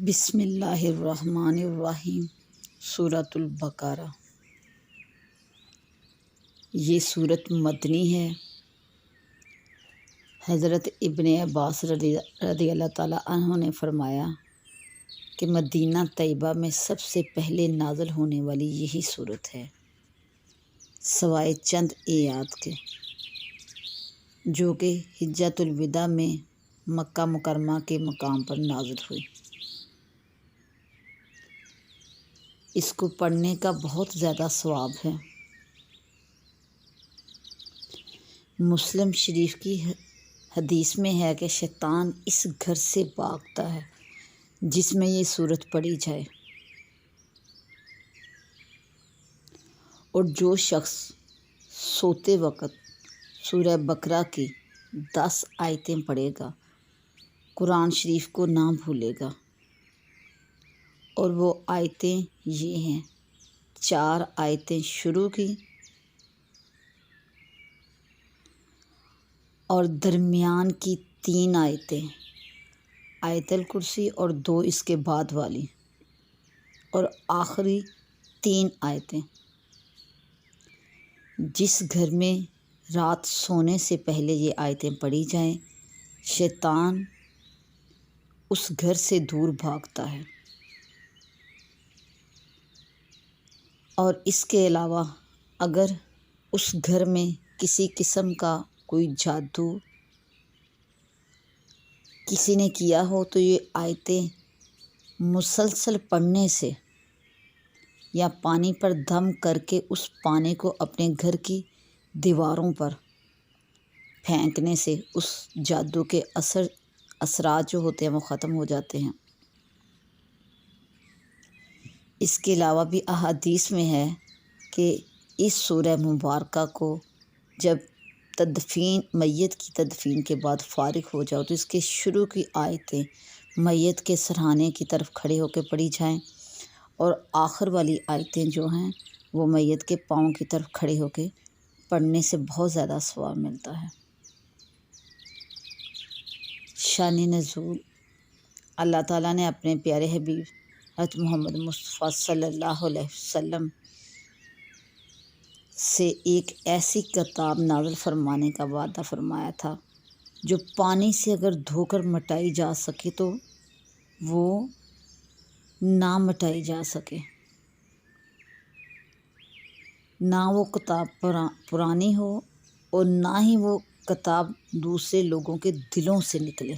بسم اللہ الرحمن الرحیم۔ سورۃ البقرہ۔ یہ سورت مدنی ہے۔ حضرت ابن عباس رضی اللہ تعالیٰ عنہ نے فرمایا کہ مدینہ طیبہ میں سب سے پہلے نازل ہونے والی یہی سورت ہے، سوائے چند آیات کے، جو کہ حجۃ الوداع میں مکہ مکرمہ کے مقام پر نازل ہوئی۔ اس کو پڑھنے کا بہت زیادہ ثواب ہے۔ مسلم شریف کی حدیث میں ہے کہ شیطان اس گھر سے بھاگتا ہے جس میں یہ سورت پڑھی جائے، اور جو شخص سوتے وقت سورہ بقرہ کی 10 آیتیں پڑھے گا، قرآن شریف کو نہ بھولے گا۔ اور وہ آیتیں یہ ہیں: 4 آیتیں شروع کی اور درمیان کی 3 آیتیں، آیت الکرسی اور 2 اس کے بعد والی، اور آخری 3 آیتیں۔ جس گھر میں رات سونے سے پہلے یہ آیتیں پڑھی جائیں، شیطان اس گھر سے دور بھاگتا ہے۔ اور اس کے علاوہ اگر اس گھر میں کسی قسم کا کوئی جادو کسی نے کیا ہو، تو یہ آیتیں مسلسل پڑھنے سے یا پانی پر دم کر کے اس پانی کو اپنے گھر کی دیواروں پر پھینکنے سے اس جادو کے اثرات جو ہوتے ہیں وہ ختم ہو جاتے ہیں۔ اس کے علاوہ بھی احادیث میں ہے کہ اس سورہ مبارکہ کو جب میت کی تدفین کے بعد فارغ ہو جاؤ تو اس کے شروع کی آیتیں میت کے سرہانے کی طرف کھڑے ہو کے پڑھی جائیں، اور آخر والی آیتیں جو ہیں وہ میت کے پاؤں کی طرف کھڑے ہو کے پڑھنے سے بہت زیادہ ثواب ملتا ہے۔ شان نزول: اللہ تعالیٰ نے اپنے پیارے حبیب حضرت محمد مصطفیٰ صلی اللہ علیہ وسلم سے ایک ایسی کتاب نازل فرمانے کا وعدہ فرمایا تھا جو پانی سے اگر دھو کر مٹائی جا سکے تو وہ نہ مٹائی جا سکے، نہ وہ کتاب پرانی ہو اور نہ ہی وہ کتاب دوسرے لوگوں کے دلوں سے نکلے۔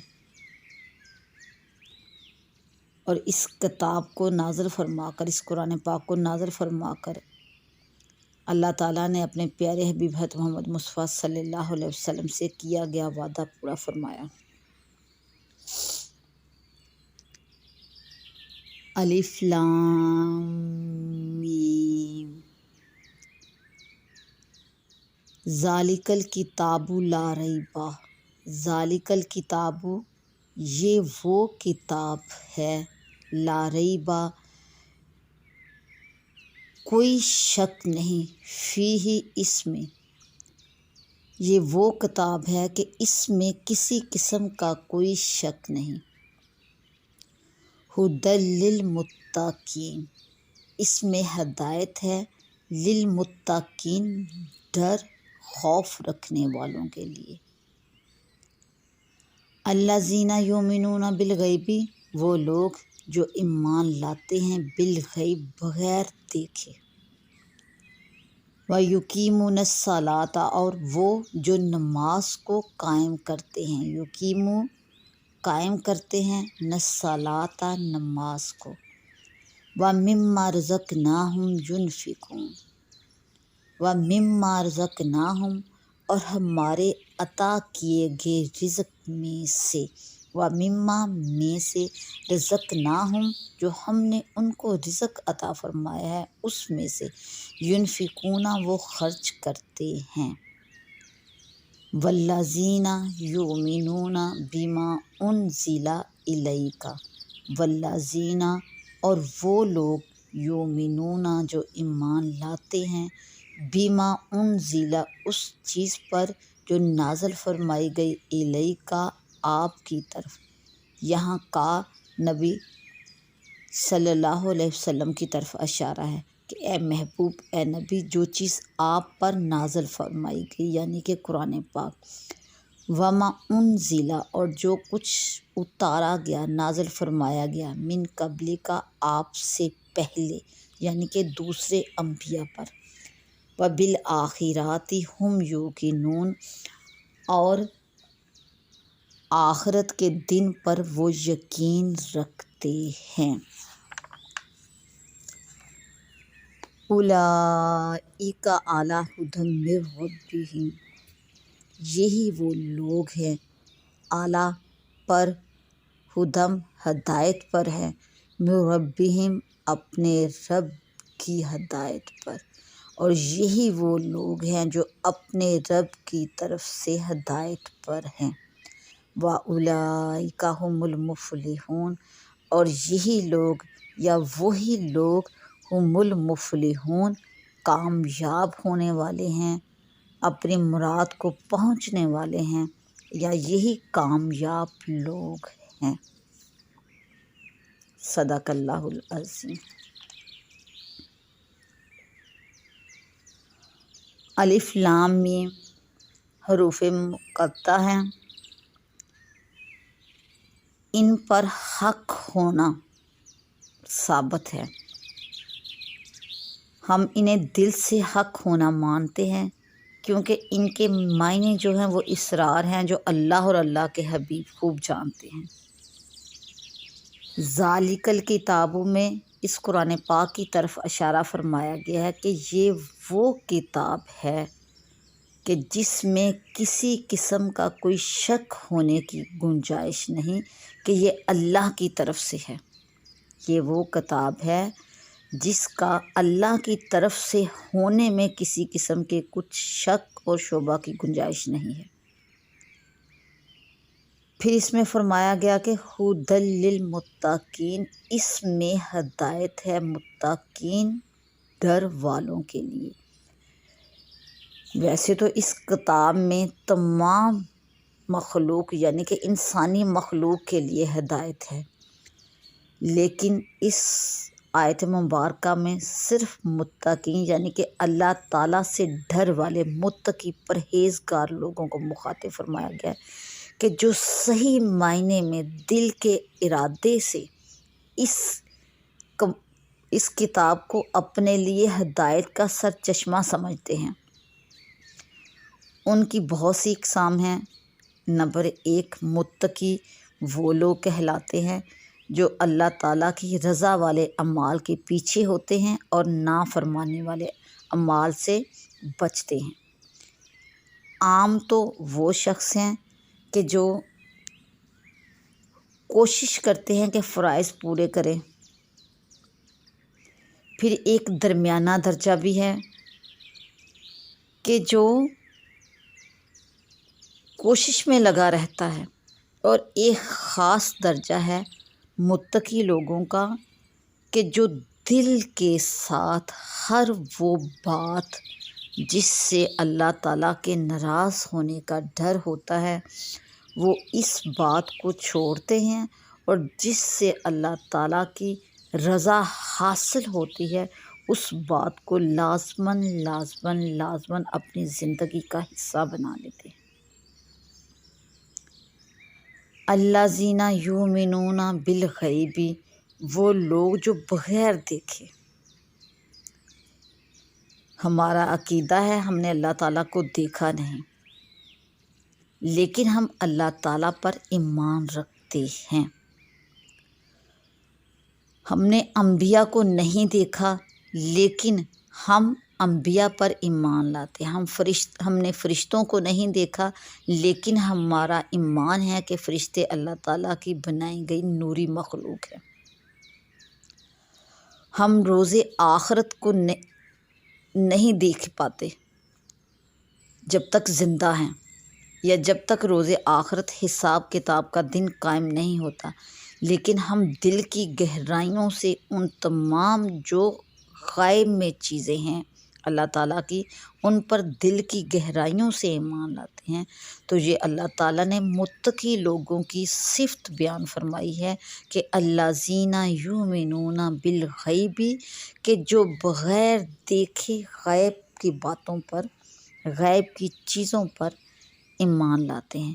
اور اس کتاب کو نازل فرما کر، اس قرآن پاک کو نازل فرما کر اللہ تعالیٰ نے اپنے پیارے حبیب حضرت محمد مصطفیٰ صلی اللہ علیہ وسلم سے کیا گیا وعدہ پورا فرمایا۔ الف لام میم، ذالک الکتاب لا ریب، ذالک الکتاب، یہ وہ کتاب ہے، لا ریب، کوئی شک نہیں، فیہ، اس میں، یہ وہ کتاب ہے کہ اس میں کسی قسم کا کوئی شک نہیں۔ ھدی للمتقین، اس میں ہدایت ہے، للمتقین، ڈر خوف رکھنے والوں کے لیے۔ الذین یؤمنون بالغیب، وہ لوگ جو ایمان لاتے ہیں بالغیب، بغیر دیکھے، وَیُقِیمُونَ الصَّلَاۃَ، اور وہ جو نماز کو قائم کرتے ہیں، یقیمو، قائم کرتے ہیں، الصَّلَاۃَ، نماز کو، وَمِمَّا رَزَقْنَاهُمْ يُنْفِقُونَ، وَمِمَّا رَزَقْنَاهُمْ، اور ہمارے عطا کیے گئے رزق میں سے، وَمِمَّا، میں سے، رَزَقْنَاهُمْ، جو ہم نے ان کو رزق عطا فرمایا ہے اس میں سے، يُنْفِقُونَ، وہ خرچ کرتے ہیں۔ وَالَّذِينَ يُؤْمِنُونَ بِمَا أُنزِلَ إِلَيْكَ، وَالَّذِينَ، اور وہ لوگ، یؤمنون، جو ایمان لاتے ہیں، بِمَا أُنزِلَ، اس چیز پر جو نازل فرمائی گئی، الیک، آپ کی طرف، یہاں کا نبی صلی اللہ علیہ وسلم کی طرف اشارہ ہے کہ اے محبوب، اے نبی، جو چیز آپ پر نازل فرمائی گئی یعنی کہ قرآن پاک، وما انزلہ، اور جو کچھ اتارا گیا، نازل فرمایا گیا، من قبل کا، آپ سے پہلے یعنی کہ دوسرے انبیاء پر، وبالآخرات ہم یوقنون، اور آخرت کے دن پر وہ یقین رکھتے ہیں۔ اولئک علی ھدی من ربہم، یہی وہ لوگ ہیں اعلیٰ پر، ہدم ہدایت پر ہیں، من ربہم اپنے رب کی ہدایت پر، اور یہی وہ لوگ ہیں جو اپنے رب کی طرف سے ہدایت پر ہیں۔ وَأُولَئِکَ هُمُ الْمُفْلِحُونَ، اور یہی لوگ یا وہی لوگ ہم المفلحون، کامیاب ہونے والے ہیں، اپنی مراد کو پہنچنے والے ہیں، یا یہی کامیاب لوگ ہیں۔ صدق اللہ العظیم۔ الف لام میم حروف مقطع ہیں، ان پر حق ہونا ثابت ہے، ہم انہیں دل سے حق ہونا مانتے ہیں، کیونکہ ان کے معنی جو ہیں وہ اسرار ہیں جو اللہ اور اللہ کے حبیب خوب جانتے ہیں۔ ذالک الکتاب میں اس قرآن پاک کی طرف اشارہ فرمایا گیا ہے کہ یہ وہ کتاب ہے کہ جس میں کسی قسم کا کوئی شک ہونے کی گنجائش نہیں کہ یہ اللہ کی طرف سے ہے۔ یہ وہ کتاب ہے جس کا اللہ کی طرف سے ہونے میں کسی قسم کے کچھ شک اور شبہ کی گنجائش نہیں ہے۔ پھر اس میں فرمایا گیا کہ ھدی للمتقین، اس میں ہدایت ہے متقین، ڈر والوں کے لیے۔ ویسے تو اس کتاب میں تمام مخلوق یعنی کہ انسانی مخلوق کے لیے ہدایت ہے، لیکن اس آیت مبارکہ میں صرف متقین یعنی کہ اللہ تعالیٰ سے ڈر والے متقی پرہیزگار لوگوں کو مخاطب فرمایا گیا ہے کہ جو صحیح معنی میں دل کے ارادے سے اس کتاب کو اپنے لیے ہدایت کا سرچشمہ سمجھتے ہیں۔ ان کی بہت سی اقسام ہیں۔ نمبر 1، متقی وہ لوگ کہلاتے ہیں جو اللہ تعالیٰ کی رضا والے اعمال کے پیچھے ہوتے ہیں اور نافرمانی والے اعمال سے بچتے ہیں۔ عام تو وہ شخص ہیں کہ جو کوشش کرتے ہیں کہ فرائض پورے کریں۔ پھر ایک درمیانہ درجہ بھی ہے کہ جو کوشش میں لگا رہتا ہے، اور ایک خاص درجہ ہے متقی لوگوں کا کہ جو دل کے ساتھ ہر وہ بات جس سے اللہ تعالیٰ کے ناراض ہونے کا ڈر ہوتا ہے وہ اس بات کو چھوڑتے ہیں، اور جس سے اللہ تعالیٰ کی رضا حاصل ہوتی ہے اس بات کو لازماً اپنی زندگی کا حصہ بنا لیتے ہیں۔ الذین یؤمنون بالغیب، وہ لوگ جو بغیر دیکھے، ہمارا عقیدہ ہے ہم نے اللہ تعالیٰ کو دیکھا نہیں، لیکن ہم اللہ تعالیٰ پر ایمان رکھتے ہیں۔ ہم نے انبیاء کو نہیں دیکھا لیکن ہم انبیاء پر ایمان لاتے ہیں۔ ہم نے فرشتوں کو نہیں دیکھا لیکن ہمارا ایمان ہے کہ فرشتے اللہ تعالیٰ کی بنائی گئی نوری مخلوق ہے۔ ہم روز آخرت کو نہیں دیکھ پاتے جب تک زندہ ہیں، یا جب تک روز آخرت حساب کتاب کا دن قائم نہیں ہوتا، لیکن ہم دل کی گہرائیوں سے ان تمام جو غائب میں چیزیں ہیں اللہ تعالیٰ کی، ان پر دل کی گہرائیوں سے ایمان لاتے ہیں، تو یہ اللہ تعالیٰ نے متقی لوگوں کی صفت بیان فرمائی ہے کہ الذین یؤمنون بالغیب، کہ جو بغیر دیکھے غیب کی باتوں پر، غیب کی چیزوں پر ایمان لاتے ہیں۔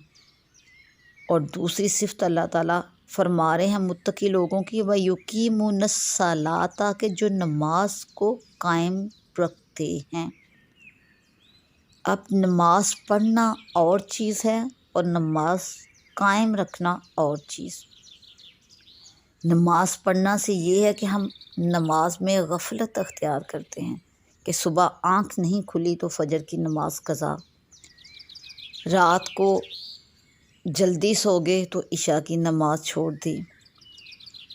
اور دوسری صفت اللہ تعالیٰ فرما رہے ہیں متقی لوگوں کی، وَيُقِيمُونَ الصَّلَاةَ، کہ جو نماز کو قائم رکھتے ہیں۔ اب نماز پڑھنا اور چیز ہے اور نماز قائم رکھنا اور چیز۔ نماز پڑھنا سے یہ ہے کہ ہم نماز میں غفلت اختیار کرتے ہیں کہ صبح آنکھ نہیں کھلی تو فجر کی نماز قضا، رات کو جلدی سو گئے تو عشاء کی نماز چھوڑ دی،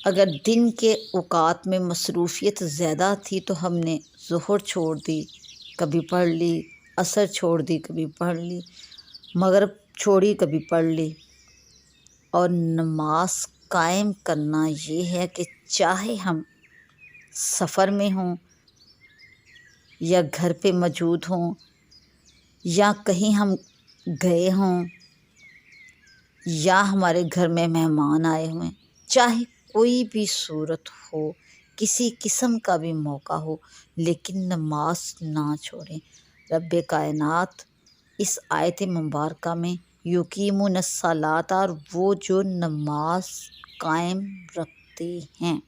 اگر دن کے اوقات میں مصروفیت زیادہ تھی تو ہم نے ظہر چھوڑ دی، کبھی پڑھ لی، عصر چھوڑ دی، کبھی پڑھ لی، مغرب چھوڑی، کبھی پڑھ لی۔ اور نماز قائم کرنا یہ ہے کہ چاہے ہم سفر میں ہوں یا گھر پہ موجود ہوں یا کہیں ہم گئے ہوں یا ہمارے گھر میں مہمان آئے ہوئے، چاہے کوئی بھی صورت ہو، کسی قسم کا بھی موقع ہو، لیکن نماز نہ چھوڑیں۔ رب کائنات اس آیت مبارکہ میں یقیمون الصلاۃ، اور وہ جو نماز قائم رکھتے ہیں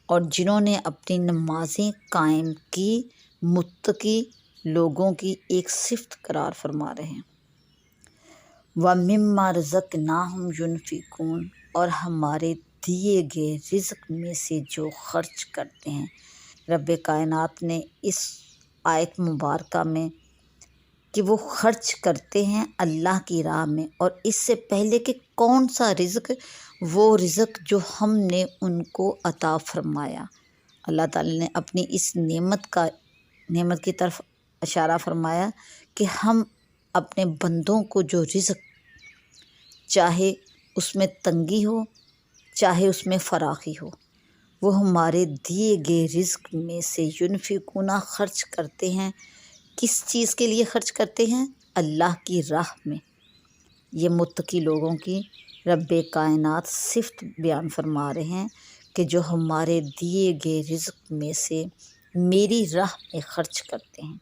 اور جنہوں نے اپنی نمازیں قائم کی، متقی لوگوں کی ایک صفت قرار فرما رہے ہیں۔ وَمِمَّا رَزَقْنَاهُمْ يُنْفِقُونَ، اور ہمارے دیے گئے رزق میں سے جو خرچ کرتے ہیں۔ رب کائنات نے اس آیت مبارکہ میں کہ وہ خرچ کرتے ہیں اللہ کی راہ میں، اور اس سے پہلے کہ کون سا رزق، وہ رزق جو ہم نے ان کو عطا فرمایا۔ اللہ تعالی نے اپنی اس نعمت کی طرف اشارہ فرمایا کہ ہم اپنے بندوں کو جو رزق، چاہے اس میں تنگی ہو چاہے اس میں فراخی ہو، وہ ہمارے دیے گئے رزق میں سے ينفقون خرچ کرتے ہیں۔ کس چیز کے لیے خرچ کرتے ہیں؟ اللہ کی راہ میں۔ یہ متقی لوگوں کی رب کائنات صفت بیان فرما رہے ہیں کہ جو ہمارے دیے گئے رزق میں سے میری راہ میں خرچ کرتے ہیں۔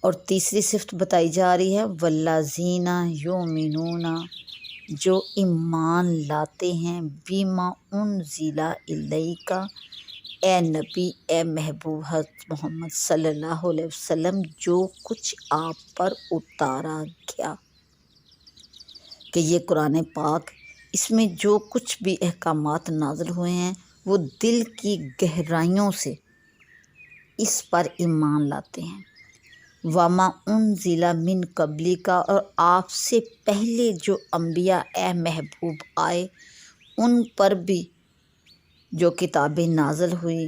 اور تیسری صفت بتائی جا رہی ہے والذین یؤمنون، جو ایمان لاتے ہیں بما انزل الیک، اے نبی، اے محبوب حضرت محمد صلی اللہ علیہ وسلم، جو کچھ آپ پر اتارا گیا، کہ یہ قرآن پاک، اس میں جو کچھ بھی احکامات نازل ہوئے ہیں وہ دل کی گہرائیوں سے اس پر ایمان لاتے ہیں۔ وما انزل من قبلک، اور آپ سے پہلے جو انبیاء اے محبوب آئے ان پر بھی جو کتابیں نازل ہوئی،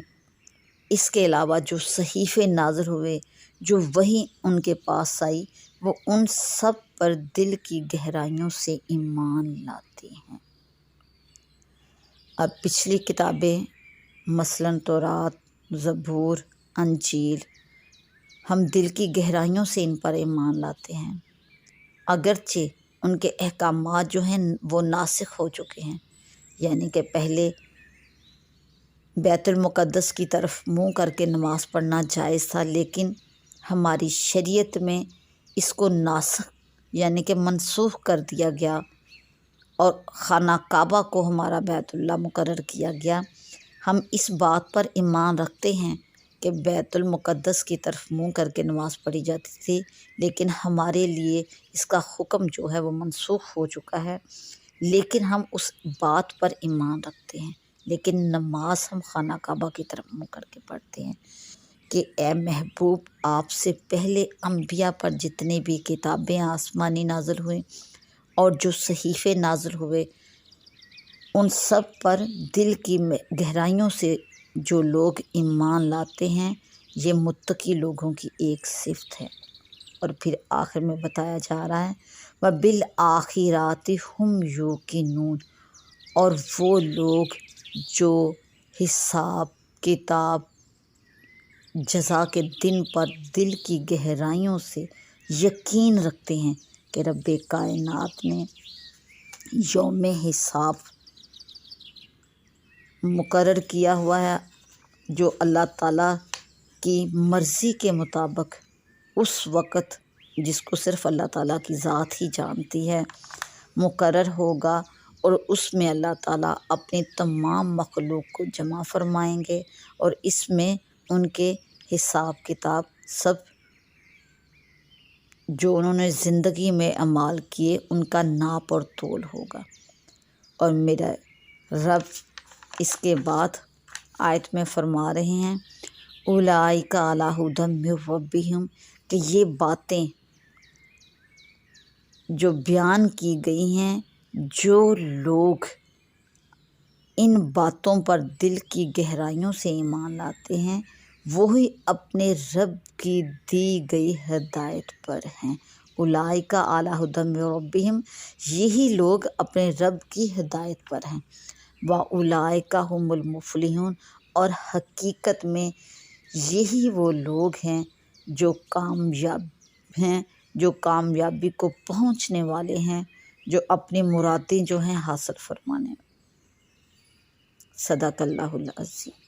اس کے علاوہ جو صحیفے نازل ہوئے، جو وحی ان کے پاس آئی، وہ ان سب پر دل کی گہرائیوں سے ایمان لاتے ہیں۔ اب پچھلی کتابیں مثلاً تورات، زبور، انجیل، ہم دل کی گہرائیوں سے ان پر ایمان لاتے ہیں، اگرچہ ان کے احکامات جو ہیں وہ ناسخ ہو چکے ہیں، یعنی کہ پہلے بیت المقدس کی طرف منہ کر کے نماز پڑھنا جائز تھا، لیکن ہماری شریعت میں اس کو ناسخ یعنی کہ منسوخ کر دیا گیا اور خانہ کعبہ کو ہمارا بیت اللہ مقرر کیا گیا۔ ہم اس بات پر ایمان رکھتے ہیں کہ بیت المقدس کی طرف منہ کر کے نماز پڑھی جاتی تھی، لیکن ہمارے لیے اس کا حکم جو ہے وہ منسوخ ہو چکا ہے، لیکن ہم اس بات پر ایمان رکھتے ہیں، لیکن نماز ہم خانہ کعبہ کی طرف منہ کر کے پڑھتے ہیں کہ اے محبوب، آپ سے پہلے انبیاء پر جتنی بھی کتابیں آسمانی نازل ہوئیں اور جو صحیفے نازل ہوئے، ان سب پر دل کی گہرائیوں سے جو لوگ ایمان لاتے ہیں، یہ متقی لوگوں کی ایک صفت ہے۔ اور پھر آخر میں بتایا جا رہا ہے وَبِالْآخِرَاتِ هُمْ یوقنون، اور وہ لوگ جو حساب کتاب جزا کے دن پر دل کی گہرائیوں سے یقین رکھتے ہیں کہ رب کائنات نے یوم حساب مقرر کیا ہوا ہے، جو اللہ تعالیٰ کی مرضی کے مطابق اس وقت، جس کو صرف اللہ تعالیٰ کی ذات ہی جانتی ہے، مقرر ہوگا، اور اس میں اللہ تعالیٰ اپنی تمام مخلوق کو جمع فرمائیں گے، اور اس میں ان کے حساب کتاب سب جو انہوں نے زندگی میں اعمال کیے ان کا ناپ اور تول ہوگا۔ اور میرا رب اس کے بعد آیت میں فرما رہے ہیں اولئک علی ھدی من ربہم، کہ یہ باتیں جو بیان کی گئی ہیں، جو لوگ ان باتوں پر دل کی گہرائیوں سے ایمان لاتے ہیں، وہی اپنے رب کی دی گئی ہدایت پر ہیں۔ اولئک علی ھدی من ربہم، یہی لوگ اپنے رب کی ہدایت پر ہیں۔ واولئک ھم المفلحون، اور حقیقت میں یہی وہ لوگ ہیں جو کامیاب ہیں، جو کامیابی کو پہنچنے والے ہیں، جو اپنی مرادیں جو ہیں حاصل فرمانے۔ صدق اللہ العظیم۔